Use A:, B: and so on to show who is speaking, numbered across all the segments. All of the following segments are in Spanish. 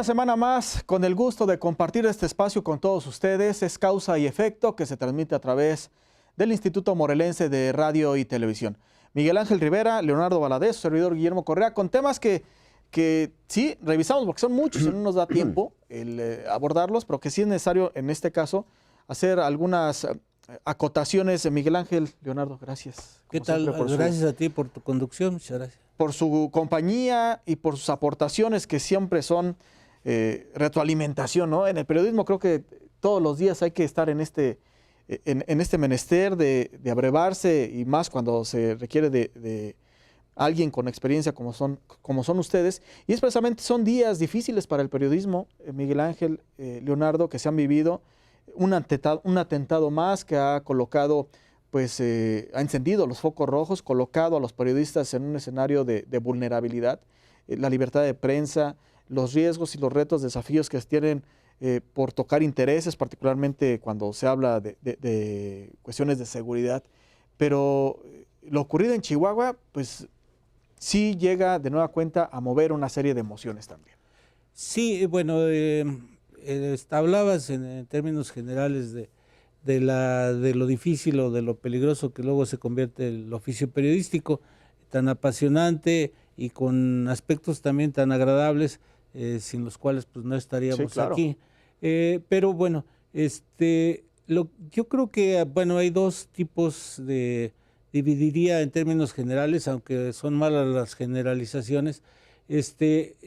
A: Una semana más, con el gusto de compartir este espacio con todos ustedes, es Causa y Efecto, que se transmite a través del Instituto Morelense de Radio y Televisión. Miguel Ángel Rivera, Leonardo Valadez, su servidor Guillermo Correa, con temas que sí revisamos, porque son muchos y no nos da tiempo abordarlos, pero que sí es necesario en este caso hacer algunas acotaciones. Miguel Ángel, Leonardo, gracias.
B: ¿Qué tal? Gracias a ti por tu conducción, muchas gracias. Por
A: su compañía y por sus aportaciones, que siempre son retroalimentación, ¿no? En el periodismo creo que todos los días hay que estar en este menester de abrevarse, y más cuando se requiere de alguien con experiencia como son ustedes. Y precisamente son días difíciles para el periodismo, Miguel Ángel, Leonardo, que se han vivido. Un atentado más que ha colocado, ha encendido los focos rojos, colocado a los periodistas en un escenario de vulnerabilidad. La libertad de prensa, los riesgos y los retos, desafíos que tienen por tocar intereses, particularmente cuando se habla de cuestiones de seguridad. Pero lo ocurrido en Chihuahua, pues sí llega de nueva cuenta a mover una serie de emociones también.
B: Sí, bueno, hablabas en términos generales de lo difícil o de lo peligroso que luego se convierte el oficio periodístico, tan apasionante y con aspectos también tan agradables, sin los cuales pues no estaríamos sí, claro. aquí. Pero bueno, yo creo que bueno, hay dos tipos dividiría en términos generales, aunque son malas las generalizaciones,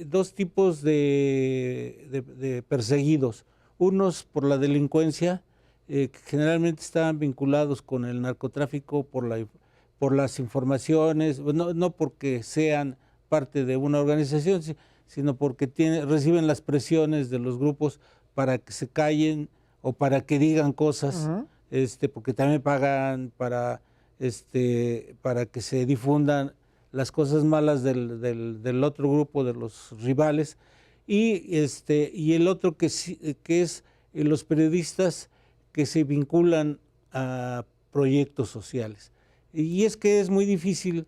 B: dos tipos de perseguidos. Unos por la delincuencia, que generalmente estaban vinculados con el narcotráfico por las informaciones, no porque sean parte de una organización, sino porque reciben las presiones de los grupos para que se callen o para que digan cosas, porque también pagan para que se difundan las cosas malas del otro grupo, de los rivales, y el otro que es los periodistas que se vinculan a proyectos sociales. Y es que es muy difícil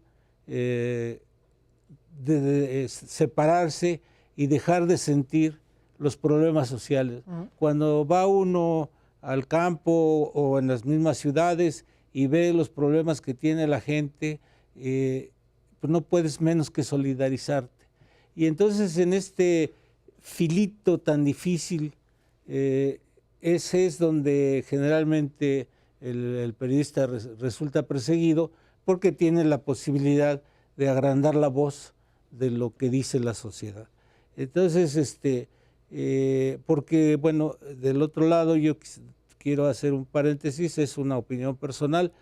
B: separarse y dejar de sentir los problemas sociales. Cuando va uno al campo o en las mismas ciudades y ve los problemas que tiene la gente, pues no puedes menos que solidarizarte. Y entonces en este filito tan difícil, ese es donde generalmente el periodista resulta perseguido, porque tiene la posibilidad de agrandar la voz de lo que dice la sociedad. Entonces, porque bueno, del otro lado yo quiero hacer un paréntesis, es una opinión personal,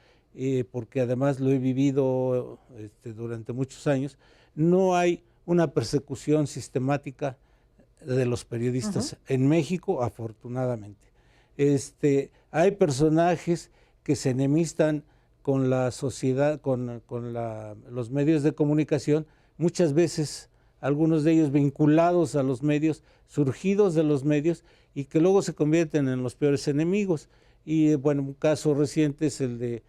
B: porque además lo he vivido durante muchos años. No hay una persecución sistemática de los periodistas en México, afortunadamente. Hay personajes que se enemistan con la sociedad, con los medios de comunicación, muchas veces algunos de ellos vinculados a los medios, surgidos de los medios, y que luego se convierten en los peores enemigos. Y bueno, un caso reciente es el de,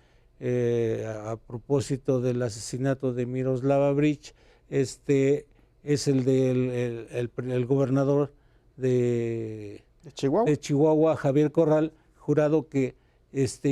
B: a propósito del asesinato de Miroslava Breach, es el del gobernador de Chihuahua, Javier Corral, jurado, que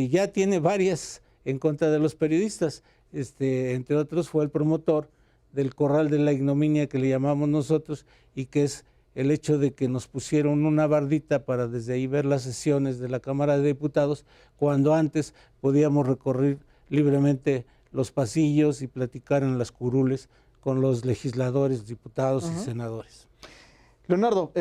B: ya tiene varias en contra de los periodistas. Entre otros fue el promotor del Corral de la Ignominia, que le llamamos nosotros, y que es el hecho de que nos pusieron una bardita para desde ahí ver las sesiones de la Cámara de Diputados, cuando antes podíamos recorrer libremente los pasillos y platicar en las curules con los legisladores, diputados y senadores.
A: Leonardo,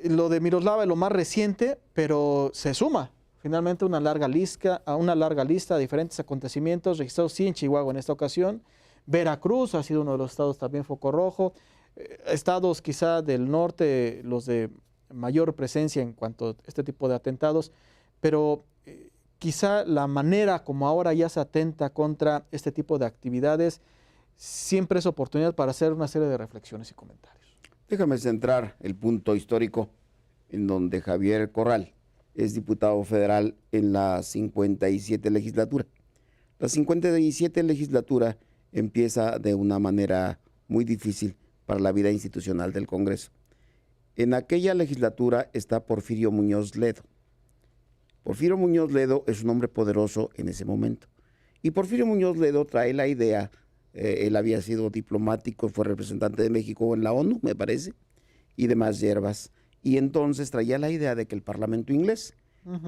A: lo de Miroslava es lo más reciente, pero se suma finalmente a una larga lista de diferentes acontecimientos registrados sí en Chihuahua en esta ocasión. Veracruz ha sido uno de los estados también foco rojo. Estados quizá del norte, los de mayor presencia en cuanto a este tipo de atentados, pero quizá la manera como ahora ya se atenta contra este tipo de actividades siempre es oportunidad para hacer una serie de reflexiones y comentarios.
C: Déjame centrar el punto histórico en donde Javier Corral es diputado federal en la 57 legislatura. La 57 legislatura empieza de una manera muy difícil para la vida institucional del Congreso. En aquella legislatura está Porfirio Muñoz Ledo. Porfirio Muñoz Ledo es un hombre poderoso en ese momento. Y Porfirio Muñoz Ledo trae la idea, él había sido diplomático, fue representante de México en la ONU, me parece, y demás hierbas. Y entonces traía la idea de que el Parlamento inglés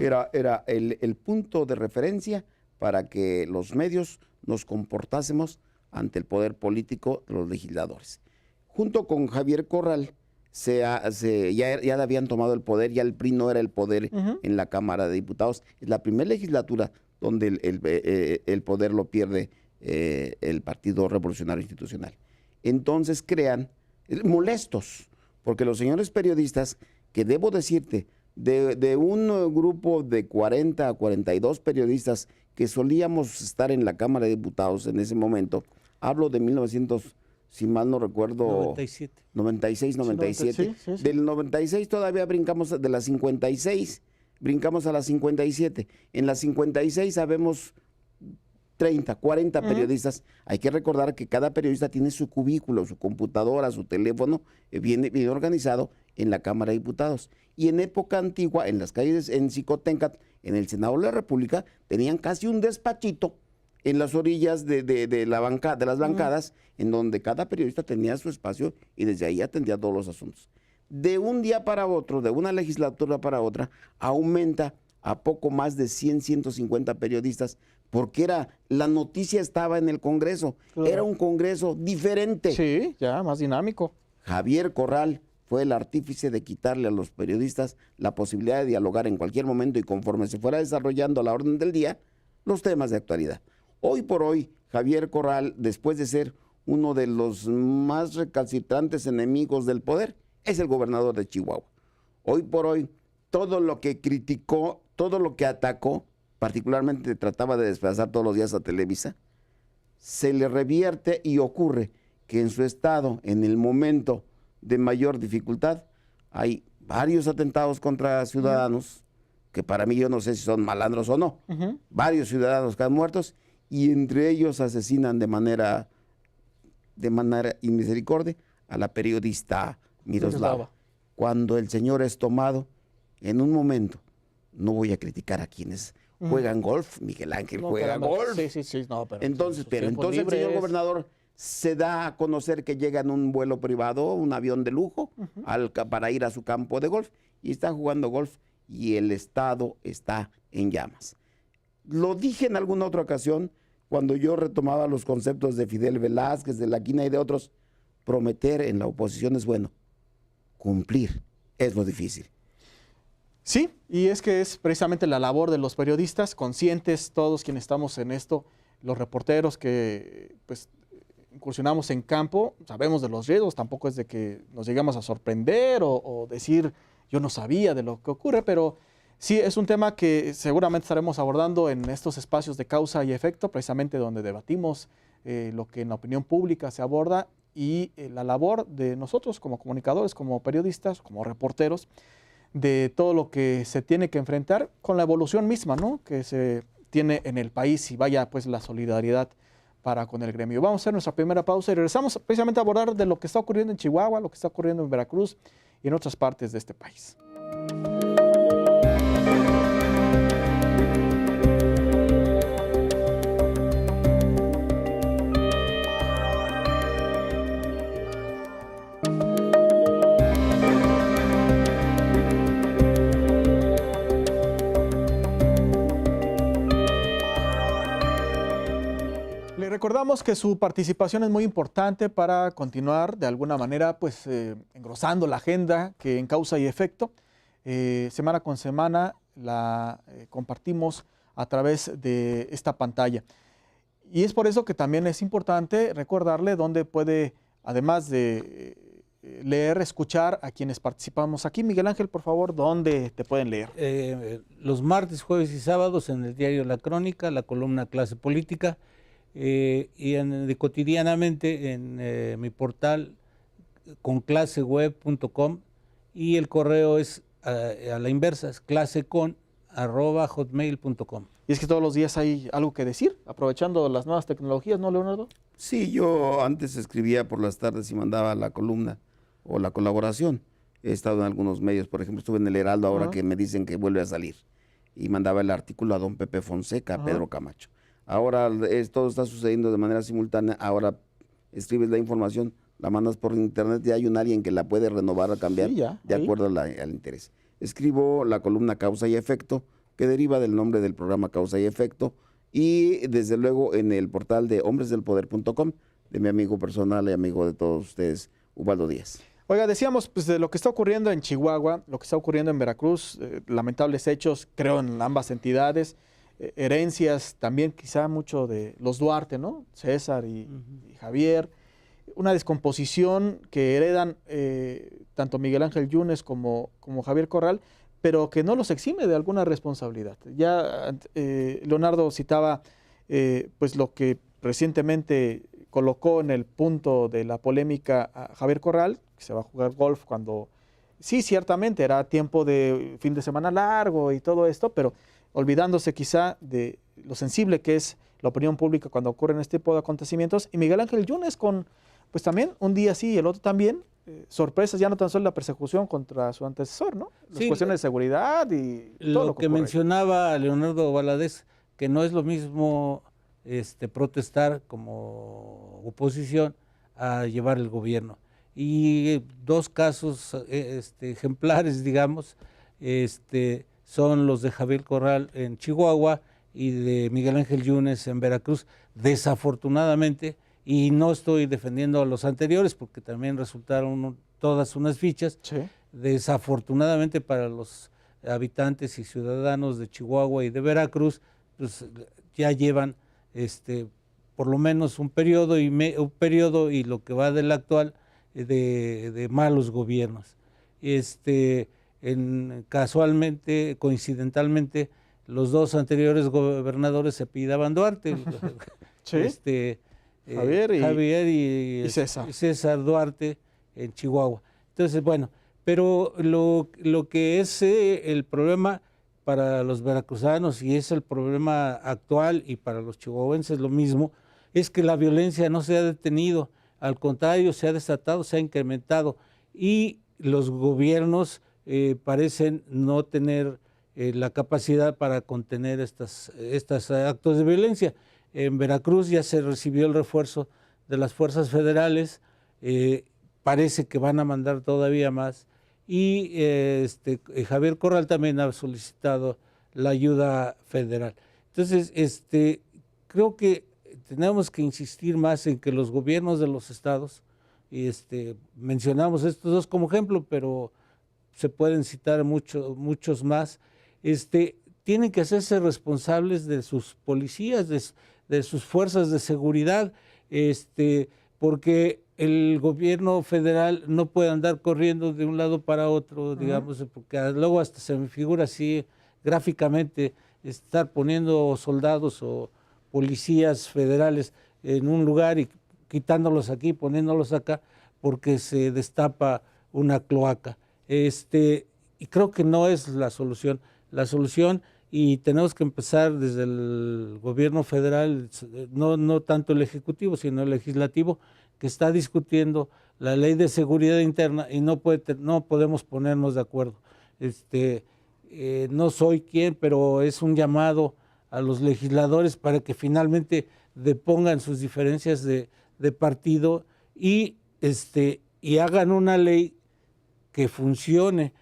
C: era el punto de referencia para que los medios nos comportásemos ante el poder político de los legisladores. Junto con Javier Corral, ya habían tomado el poder, ya el PRI no era el poder en la Cámara de Diputados. Es la primera legislatura donde el poder lo pierde el Partido Revolucionario Institucional. Entonces crean, molestos, porque los señores periodistas, que debo decirte, de un grupo de 40 a 42 periodistas que solíamos estar en la Cámara de Diputados en ese momento, hablo de 1900, si mal no recuerdo, 96, 97. Sí. Del 96 todavía brincamos de la 56, brincamos a la 57. En la 56 sabemos 30, 40 periodistas. Hay que recordar que cada periodista tiene su cubículo, su computadora, su teléfono, bien organizado en la Cámara de Diputados. Y en época antigua, en las calles, en Xicoténcatl, en el Senado de la República, tenían casi un despachito en las orillas de las bancadas, en donde cada periodista tenía su espacio y desde ahí atendía todos los asuntos. De un día para otro, de una legislatura para otra, aumenta a poco más de 100, 150 periodistas, porque la noticia estaba en el Congreso, era un Congreso diferente.
A: Sí, ya, más dinámico.
C: Javier Corral fue el artífice de quitarle a los periodistas la posibilidad de dialogar en cualquier momento y conforme se fuera desarrollando la orden del día, los temas de actualidad. Hoy por hoy, Javier Corral, después de ser uno de los más recalcitrantes enemigos del poder, es el gobernador de Chihuahua. Hoy por hoy, todo lo que criticó, todo lo que atacó, particularmente trataba de desplazar todos los días a Televisa, se le revierte y ocurre que en su estado, en el momento de mayor dificultad, hay varios atentados contra ciudadanos, que para mí yo no sé si son malandros o no, varios ciudadanos que han muertos, y entre ellos asesinan de manera inmisericordia a la periodista Miroslava. Cuando el señor es tomado, en un momento, no voy a criticar a quienes juegan golf, Miguel Ángel juega golf.
A: Sí, no, pero
C: entonces el señor gobernador se da a conocer que llega en un vuelo privado, un avión de lujo, para ir a su campo de golf, y está jugando golf, y el Estado está en llamas. Lo dije en alguna otra ocasión, cuando yo retomaba los conceptos de Fidel Velázquez, de La Quina y de otros. Prometer en la oposición es bueno, cumplir es lo difícil.
A: Sí, y es que es precisamente la labor de los periodistas, conscientes todos quienes estamos en esto, los reporteros que pues incursionamos en campo, sabemos de los riesgos, tampoco es de que nos lleguemos a sorprender o decir yo no sabía de lo que ocurre, pero sí es un tema que seguramente estaremos abordando en estos espacios de causa y efecto, precisamente donde debatimos lo que en la opinión pública se aborda y la labor de nosotros como comunicadores, como periodistas, como reporteros, de todo lo que se tiene que enfrentar con la evolución misma, ¿no?, que se tiene en el país y vaya pues la solidaridad para con el gremio. Vamos a hacer nuestra primera pausa y regresamos precisamente a abordar de lo que está ocurriendo en Chihuahua, lo que está ocurriendo en Veracruz y en otras partes de este país. Recordamos que su participación es muy importante para continuar de alguna manera pues engrosando la agenda que en causa y efecto semana con semana la compartimos a través de esta pantalla. Y es por eso que también es importante recordarle dónde puede, además de leer, escuchar a quienes participamos aquí. Miguel Ángel, por favor, ¿dónde te pueden leer?
B: Los martes, jueves y sábados en el diario La Crónica, la columna Clase Política, y cotidianamente en mi portal conclaseweb.com, y el correo es a la inversa, es clasecon@hotmail.com.
A: Y es que todos los días hay algo que decir, aprovechando las nuevas tecnologías, ¿no, Leonardo?
C: Sí, yo antes escribía por las tardes y mandaba la columna o la colaboración, he estado en algunos medios, por ejemplo, estuve en el Heraldo ahora que me dicen que vuelve a salir, y mandaba el artículo a don Pepe Fonseca, a Pedro Camacho. Ahora todo está sucediendo de manera simultánea, ahora escribes la información, la mandas por internet y hay alguien que la puede renovar o cambiar de acuerdo al interés. Escribo la columna Causa y Efecto, que deriva del nombre del programa Causa y Efecto, y desde luego en el portal de hombresdelpoder.com, de mi amigo personal y amigo de todos ustedes, Ubaldo Díaz.
A: Oiga, decíamos pues de lo que está ocurriendo en Chihuahua, lo que está ocurriendo en Veracruz, lamentables hechos, creo, en ambas entidades, herencias también quizá mucho de los Duarte, ¿no? César y Javier, una descomposición que heredan tanto Miguel Ángel Yunes como Javier Corral, pero que no los exime de alguna responsabilidad. Ya Leonardo citaba pues lo que recientemente colocó en el punto de la polémica a Javier Corral, que se va a jugar golf cuando, sí, ciertamente era tiempo de fin de semana largo y todo esto, pero olvidándose quizá de lo sensible que es la opinión pública cuando ocurren este tipo de acontecimientos, y Miguel Ángel Yunes con, pues también un día sí y el otro también, sorpresas, ya no tan solo la persecución contra su antecesor, ¿no? Las cuestiones de seguridad y todo
B: lo que mencionaba Leonardo Valadez, que no es lo mismo protestar como oposición a llevar el gobierno. Y dos casos ejemplares, digamos, son los de Javier Corral en Chihuahua y de Miguel Ángel Yunes en Veracruz. Desafortunadamente, y no estoy defendiendo a los anteriores porque también resultaron todas unas fichas, desafortunadamente para los habitantes y ciudadanos de Chihuahua y de Veracruz, pues ya llevan por lo menos un periodo y lo que va del actual de malos gobiernos. Casualmente, coincidentalmente, los dos anteriores gobernadores se apellidaban Duarte. Javier y César Duarte en Chihuahua. Entonces, bueno, pero lo que es el problema para los veracruzanos, y es el problema actual, y para los chihuahuenses lo mismo, es que la violencia no se ha detenido, al contrario, se ha desatado, se ha incrementado, y los gobiernos parecen no tener la capacidad para contener estos actos de violencia. En Veracruz ya se recibió el refuerzo de las fuerzas federales, parece que van a mandar todavía más, y Javier Corral también ha solicitado la ayuda federal. Entonces, creo que tenemos que insistir más en que los gobiernos de los estados, mencionamos estos dos como ejemplo, pero se pueden citar muchos más, tienen que hacerse responsables de sus policías, de sus fuerzas de seguridad, porque el gobierno federal no puede andar corriendo de un lado para otro, digamos, porque luego hasta se me figura así gráficamente estar poniendo soldados o policías federales en un lugar y quitándolos aquí, poniéndolos acá, porque se destapa una cloaca. Y creo que no es la solución. La solución, y tenemos que empezar desde el gobierno federal, no tanto el ejecutivo, sino el legislativo, que está discutiendo la ley de seguridad interna y no podemos ponernos de acuerdo. No soy quien, pero es un llamado a los legisladores para que finalmente depongan sus diferencias de partido y hagan una ley que funcione.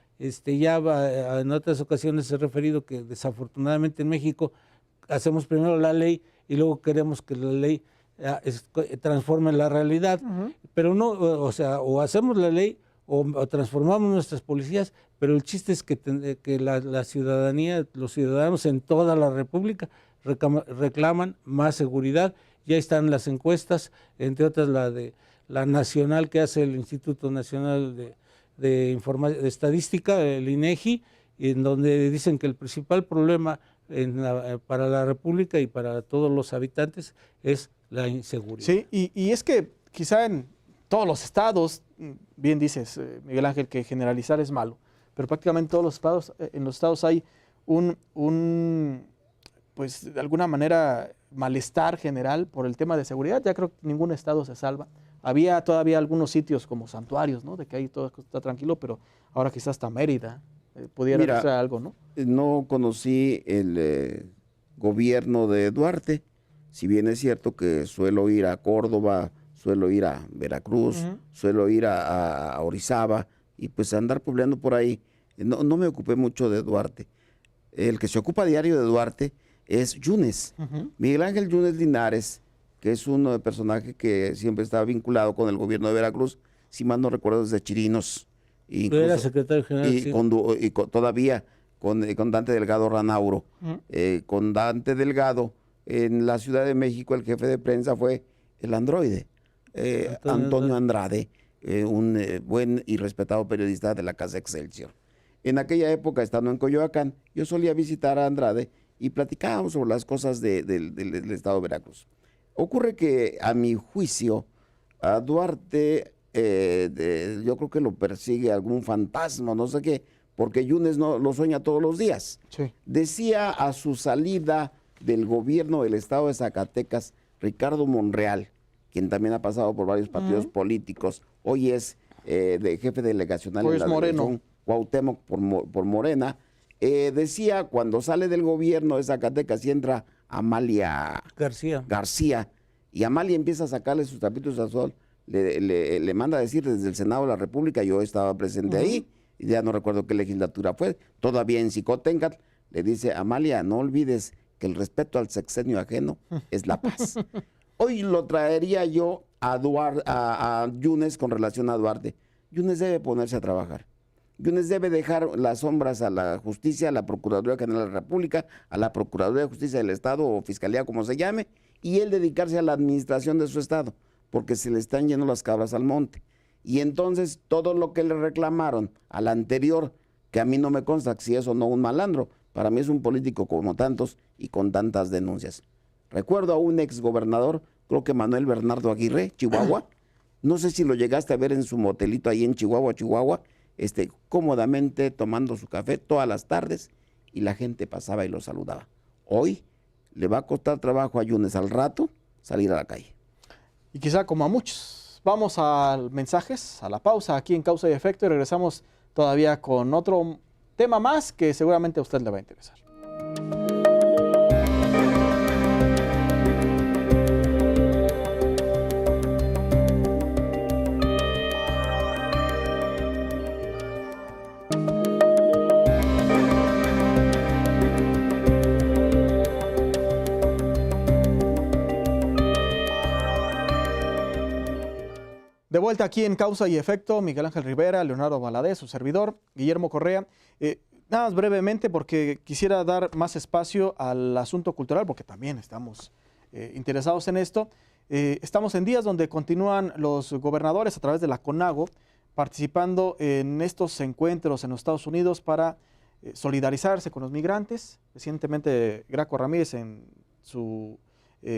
B: Ya en otras ocasiones he referido que desafortunadamente en México hacemos primero la ley y luego queremos que la ley transforme la realidad, pero no, o hacemos la ley o transformamos nuestras policías, pero el chiste es que la ciudadanía, los ciudadanos en toda la República reclaman más seguridad. Ya están las encuestas, entre otras la nacional que hace el Instituto Nacional de Estadística, el INEGI, en donde dicen que el principal problema para la República y para todos los habitantes es la inseguridad.
A: Sí, y es que quizá en todos los estados, bien dices, Miguel Ángel, que generalizar es malo, pero prácticamente en todos los estados hay pues de alguna manera malestar general por el tema de seguridad. Ya creo que ningún estado se salva. Había todavía algunos sitios como santuarios, ¿no? De que ahí todo está tranquilo, pero ahora quizás hasta Mérida pudiera
C: Mira,
A: ser algo, ¿no?
C: No conocí el gobierno de Duarte, si bien es cierto que suelo ir a Córdoba, suelo ir a Veracruz, suelo ir a Orizaba y pues andar pobleando por ahí. No me ocupé mucho de Duarte. El que se ocupa diario de Duarte es Yunes, Miguel Ángel Yunes Linares, que es un personaje que siempre estaba vinculado con el gobierno de Veracruz, si mal no recuerdo, desde Chirinos.
B: Incluso, era secretario general.
C: Y todavía con Dante Delgado Ranauro. Con Dante Delgado, en la Ciudad de México, el jefe de prensa fue el androide, Antonio Andrade, un buen y respetado periodista de la Casa Excelsior. En aquella época, estando en Coyoacán, yo solía visitar a Andrade y platicábamos sobre las cosas del estado de Veracruz. Ocurre que, a mi juicio, a Duarte, yo creo que lo persigue algún fantasma, no sé qué, porque Yunes no lo sueña todos los días.
A: Sí.
C: Decía a su salida del gobierno del estado de Zacatecas, Ricardo Monreal, quien también ha pasado por varios partidos políticos, hoy es de jefe delegacional
A: Pues
C: en la
A: Moreno.
C: delegación Cuauhtémoc por Morena, decía cuando sale del gobierno de Zacatecas y entra Amalia García, y Amalia empieza a sacarle sus trapitos al sol, le manda a decir desde el Senado de la República, yo estaba presente ahí, y ya no recuerdo qué legislatura fue, todavía en Xicoténcatl, le dice, Amalia, no olvides que el respeto al sexenio ajeno es la paz. Hoy lo traería yo a Yunes con relación a Duarte. Yunes debe ponerse a trabajar. Yunes debe dejar las sombras a la justicia, a la Procuraduría General de la República, a la Procuraduría de Justicia del Estado o Fiscalía, como se llame, y él dedicarse a la administración de su Estado, porque se le están yendo las cabras al monte. Y entonces todo lo que le reclamaron al anterior, que a mí no me consta si es o no un malandro, para mí es un político como tantos y con tantas denuncias. Recuerdo a un exgobernador, creo que Manuel Bernardo Aguirre, Chihuahua, no sé si lo llegaste a ver en su motelito ahí en Chihuahua, cómodamente tomando su café todas las tardes y la gente pasaba y lo saludaba. Hoy le va a costar trabajo a Yunes al rato salir a la calle.
A: Y quizá como a muchos. Vamos a mensajes, a la pausa aquí en Causa y Efecto y regresamos todavía con otro tema más que seguramente a usted le va a interesar. De vuelta aquí en Causa y Efecto, Miguel Ángel Rivera, Leonardo Valadez, su servidor, Guillermo Correa. Nada más brevemente porque quisiera dar más espacio al asunto cultural porque también estamos interesados en esto. Estamos en días donde continúan los gobernadores a través de la CONAGO participando en estos encuentros en los Estados Unidos para solidarizarse con los migrantes. Recientemente Graco Ramírez, en su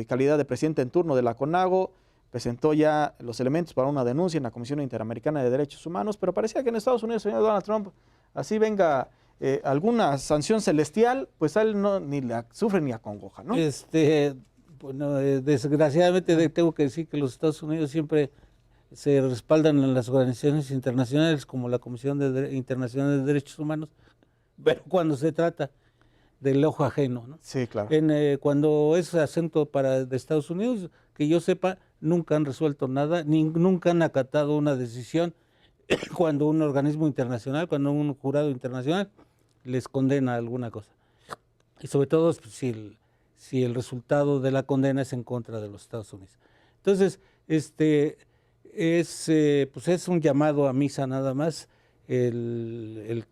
A: calidad de presidente en turno de la CONAGO, presentó ya los elementos para una denuncia en la Comisión Interamericana de Derechos Humanos, pero parecía que en Estados Unidos, señor Donald Trump, así venga alguna sanción celestial, pues a él no, ni la sufre ni acongoja, ¿no?
B: Bueno, desgraciadamente tengo que decir que los Estados Unidos siempre se respaldan en las organizaciones internacionales como la Comisión Internacional de Derechos Humanos, pero cuando se trata del ojo ajeno, ¿no?
A: Sí, claro.
B: Cuando es asunto de Estados Unidos, que yo sepa, nunca han resuelto nada, nunca han acatado una decisión cuando un organismo internacional, cuando un jurado internacional les condena alguna cosa. Y sobre todo si el resultado de la condena es en contra de los Estados Unidos. Entonces, pues es un llamado a misa nada más el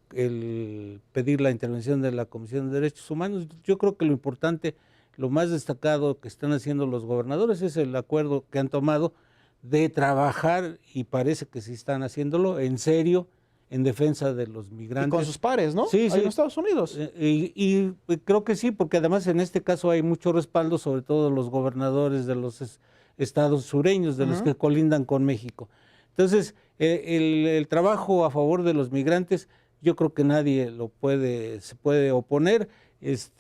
B: pedir la intervención de la Comisión de Derechos Humanos. Yo creo que lo importante, lo más destacado que están haciendo los gobernadores es el acuerdo que han tomado de trabajar, y parece que sí están haciéndolo en serio, en defensa de los migrantes.
A: Y con sus pares, ¿no?
B: Sí,
A: ahí
B: sí.
A: en los Estados Unidos.
B: Y creo que sí, porque además en este caso hay mucho respaldo, sobre todo los gobernadores de los estados sureños, de los que colindan con México. Entonces, el trabajo a favor de los migrantes, yo creo que nadie se puede oponer. Es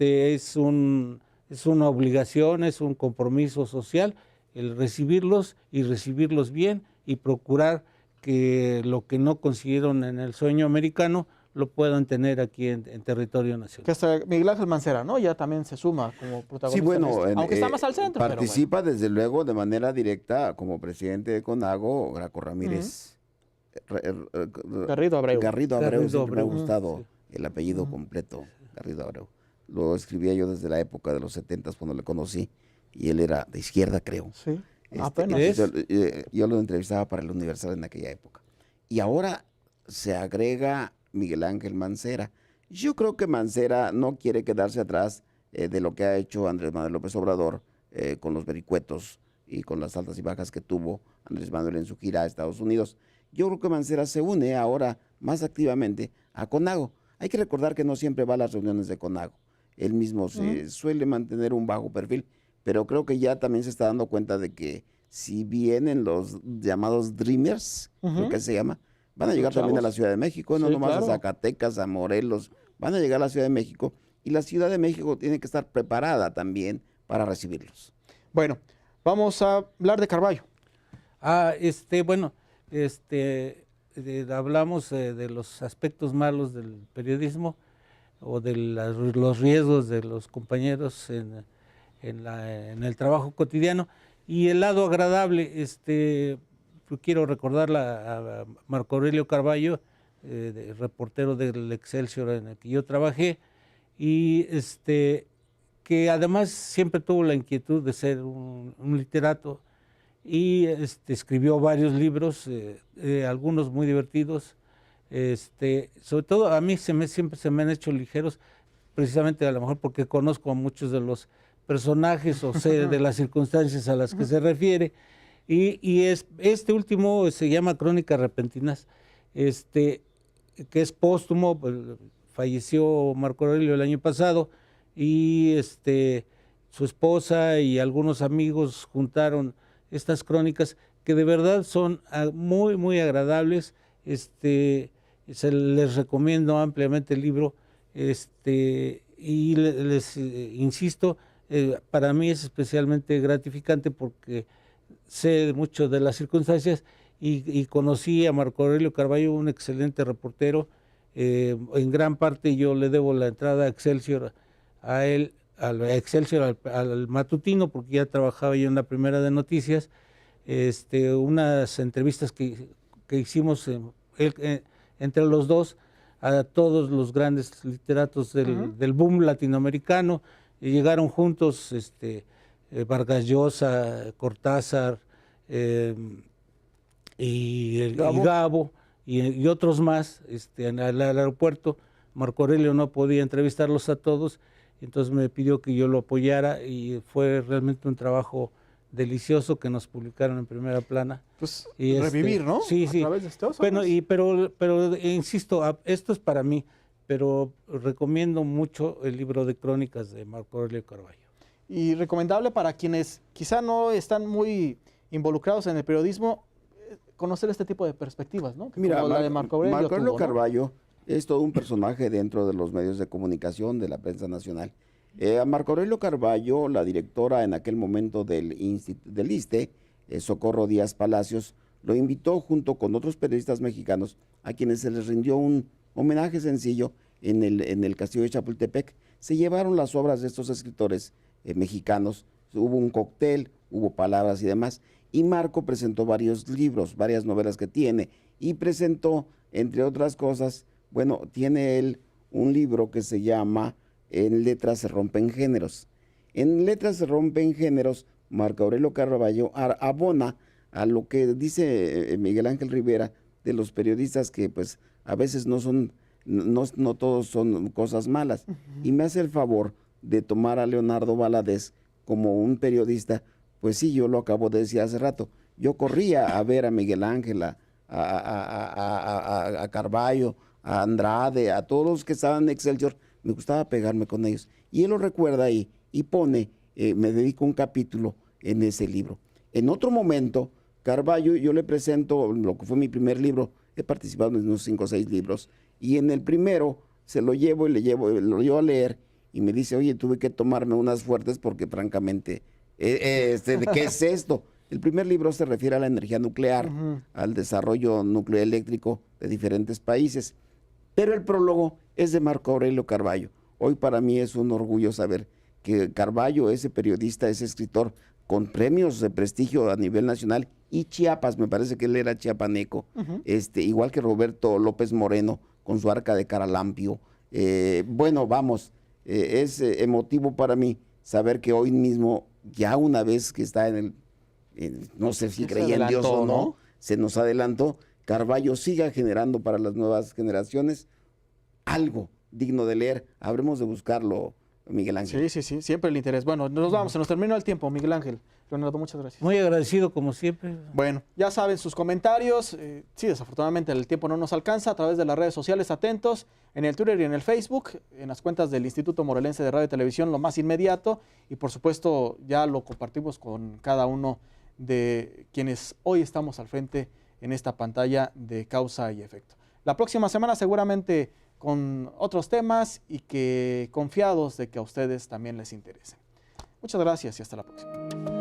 B: una obligación, es un compromiso social, el recibirlos y recibirlos bien y procurar que lo que no consiguieron en el sueño americano lo puedan tener aquí en territorio nacional.
A: Que hasta Miguel Ángel Mancera, ¿no? Ya también se suma como protagonista.
C: Sí, bueno,
A: aunque está más al centro.
C: Participa desde luego de manera directa como presidente de CONAGO, Graco Ramírez.
A: Garrido Abreu.
C: Garrido Abreu, siempre me ha
B: Abreu,
C: gustado
B: sí.
C: el apellido completo, Garrido Abreu. Lo escribía yo desde la época de los 70 cuando le conocí, y él era de izquierda, creo.
A: Sí,
C: Entonces, yo lo entrevistaba para el Universal en aquella época. Y ahora se agrega Miguel Ángel Mancera. Yo creo que Mancera no quiere quedarse atrás de lo que ha hecho Andrés Manuel López Obrador con los vericuetos y con las altas y bajas que tuvo Andrés Manuel en su gira a Estados Unidos. Yo creo que Mancera se une ahora más activamente a CONAGO. Hay que recordar que no siempre va a las reuniones de CONAGO. Él mismo suele mantener un bajo perfil, pero creo que ya también se está dando cuenta de que si vienen los llamados Dreamers, creo que se llama, van a llegar también a la Ciudad de México, no nomás a Zacatecas, a Morelos, van a llegar a la Ciudad de México, y la Ciudad de México tiene que estar preparada también para recibirlos.
A: Bueno, vamos a hablar de Carballo.
B: Hablamos de los aspectos malos del periodismo o de los riesgos de los compañeros en el trabajo cotidiano, y el lado agradable. Quiero recordar a Marco Aurelio Carballo, reportero del Excelsior en el que yo trabajé, y que además siempre tuvo la inquietud de ser un literato, y escribió varios libros, algunos muy divertidos. Sobre todo a mí siempre se me han hecho ligeros, precisamente a lo mejor porque conozco a muchos de los personajes o sé de las circunstancias a las que se refiere, y este último se llama Crónicas Repentinas, que es póstumo. Pues, falleció Marco Aurelio el año pasado, y su esposa y algunos amigos juntaron estas crónicas que de verdad son muy, muy agradables. Se les recomiendo ampliamente el libro, y les insisto, para mí es especialmente gratificante porque sé mucho de las circunstancias, y conocí a Marco Aurelio Carballo, un excelente reportero. En gran parte yo le debo la entrada a Excelsior a él, al matutino, porque ya trabajaba yo en la primera de noticias. Unas entrevistas que hicimos entre los dos a todos los grandes literatos del boom latinoamericano, y llegaron juntos Vargas Llosa, Cortázar, y Gabo y otros más. En el aeropuerto Marco Aurelio no podía entrevistarlos a todos, entonces me pidió que yo lo apoyara, y fue realmente un trabajo delicioso que nos publicaron en Primera Plana.
A: Pues
B: Y
A: revivir, ¿no?
B: Sí,
A: a
B: sí.
A: través de estos
B: Bueno,
A: ojos.
B: pero insisto, esto es para mí, pero recomiendo mucho el libro de crónicas de Marco Aurelio Carballo.
A: Y recomendable para quienes quizá no están muy involucrados en el periodismo, conocer este tipo de perspectivas, ¿no?
C: Mira,
A: como la de Marco Aurelio.
C: Marco Aurelio
A: tuvo, ¿no?
C: Carballo es todo un personaje dentro de los medios de comunicación, de la prensa nacional. A Marco Aurelio Carballo, la directora en aquel momento del ISSSTE, Socorro Díaz Palacios, lo invitó junto con otros periodistas mexicanos, a quienes se les rindió un homenaje sencillo en el Castillo de Chapultepec. Se llevaron las obras de estos escritores mexicanos, hubo un cóctel, hubo palabras y demás, y Marco presentó varios libros, varias novelas que tiene, y presentó, entre otras cosas, bueno, tiene él un libro que se llama En letras se rompen géneros. En letras se rompen géneros, Marco Aurelio Carballo abona a lo que dice Miguel Ángel Rivera de los periodistas, que pues a veces no todos son cosas malas, y me hace el favor de tomar a Leonardo Valadez como un periodista. Pues sí, yo lo acabo de decir hace rato, yo corría a ver a Miguel Ángel, a Carballo, a Andrade, a todos los que estaban en Excelsior, me gustaba pegarme con ellos, y él lo recuerda ahí, y pone, me dedico un capítulo en ese libro. En otro momento, Carballo, yo le presento lo que fue mi primer libro, he participado en unos 5 o 6 libros, y en el primero se lo llevo y lo llevo a leer, y me dice, oye, tuve que tomarme unas fuertes porque francamente ¿De qué es esto? El primer libro se refiere a la energía nuclear, al desarrollo nucleoeléctrico de diferentes países. Pero el prólogo es de Marco Aurelio Carballo. Hoy para mí es un orgullo saber que Carballo, ese periodista, ese escritor con premios de prestigio a nivel nacional, y Chiapas, me parece que él era chiapaneco, igual que Roberto López Moreno con su Arca de Caralampio. Bueno, vamos, es emotivo para mí saber que hoy mismo, ya una vez que está no sé si creía en Dios o no, se nos adelantó, Carballo siga generando para las nuevas generaciones algo digno de leer. Habremos de buscarlo, Miguel Ángel.
A: Sí, siempre el interés. Bueno, nos vamos, se nos terminó el tiempo, Miguel Ángel. Leonardo, muchas gracias.
B: Muy agradecido como siempre.
A: Bueno, ya saben sus comentarios. Sí, desafortunadamente el tiempo no nos alcanza. A través de las redes sociales, atentos, en el Twitter y en el Facebook, en las cuentas del Instituto Morelense de Radio y Televisión, lo más inmediato. Y por supuesto, ya lo compartimos con cada uno de quienes hoy estamos al frente en esta pantalla de Causa y Efecto. La próxima semana seguramente con otros temas y que confiados de que a ustedes también les interesen. Muchas gracias y hasta la próxima.